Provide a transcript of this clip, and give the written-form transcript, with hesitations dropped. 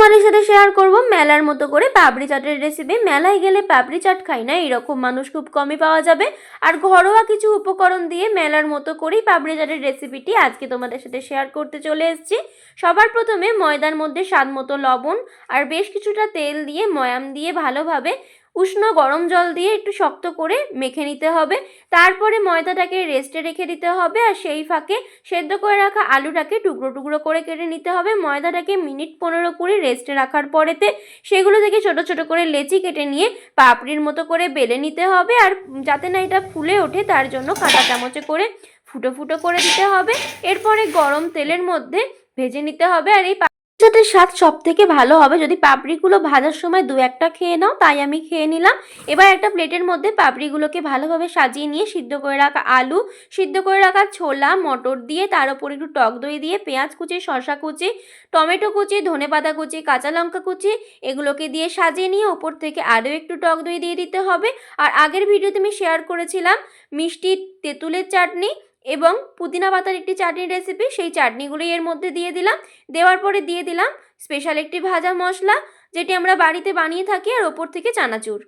তোমাদের সাথে শেয়ার করব মেলার মতো করে পাপড়ি চাটের রেসিপি। মেলায় গেলে পাপড়ি চাট খাই না এরকম মানুষ খুব কমই পাওয়া যাবে। আর ঘরোয়া কিছু উপকরণ দিয়ে মেলার মতো করেই পাপড়ি চাটের রেসিপিটি আজকে তোমাদের সাথে শেয়ার করতে চলে এসেছি। সবার প্রথমে ময়দার মধ্যে স্বাদ মতো লবণ আর বেশ কিছুটা তেল দিয়ে ময়াম দিয়ে ভালোভাবে উষ্ণ গরম জল দিয়ে একটু শক্ত করে মেখে নিতে হবে। তারপরে ময়দাটাকে রেস্টে রেখে দিতে হবে আর সেই ফাঁকে সেদ্ধ করে রাখা আলুটাকে টুকরো টুকরো করে কেটে নিতে হবে। ময়দাটাকে মিনিট 15-20 রেস্টে রাখার পরেতে সেগুলো থেকে ছোট ছোট করে লেচি কেটে নিয়ে পাপড়ির মতো করে বেলে নিতে হবে। আর যাতে না এটা ফুলে ওঠে তার জন্য কাঁটা চামচে করে ফুটো ফুটো করে দিতে হবে। এরপরে গরম তেলের মধ্যে ভেজে নিতে হবে। আর এই সাথে স্বাদ সব থেকে ভালো হবে যদি পাপড়িগুলো ভাজার সময় দু একটা খেয়ে নাও, তাই আমি খেয়ে নিলাম। এবার একটা প্লেটের মধ্যে পাপড়িগুলোকে ভালোভাবে সাজিয়ে নিয়ে সিদ্ধ করে রাখা আলু, সিদ্ধ করে রাখা ছোলা, মটর দিয়ে তার উপর একটু টক দই দিয়ে পেঁয়াজ কুচি, শসা কুচি, টমেটো কুচি, ধনেপাতা কুচি, কাঁচা লঙ্কা কুচি এগুলোকে দিয়ে সাজিয়ে নিয়ে ওপর থেকে আরও একটু টক দই দিয়ে দিতে হবে। আর আগের ভিডিওতে আমি শেয়ার করেছিলাম মিষ্টি তেঁতুলের চাটনি এবং পুদিনা পাতার একটি চাটনির রেসিপি, সেই চাটনিগুলি এর মধ্যে দিয়ে দিলাম। দেওয়ার পরে দিয়ে দিলাম স্পেশাল একটি ভাজা মশলা যেটি আমরা বাড়িতে বানিয়ে থাকি, আর ওপর থেকে চানাচুর।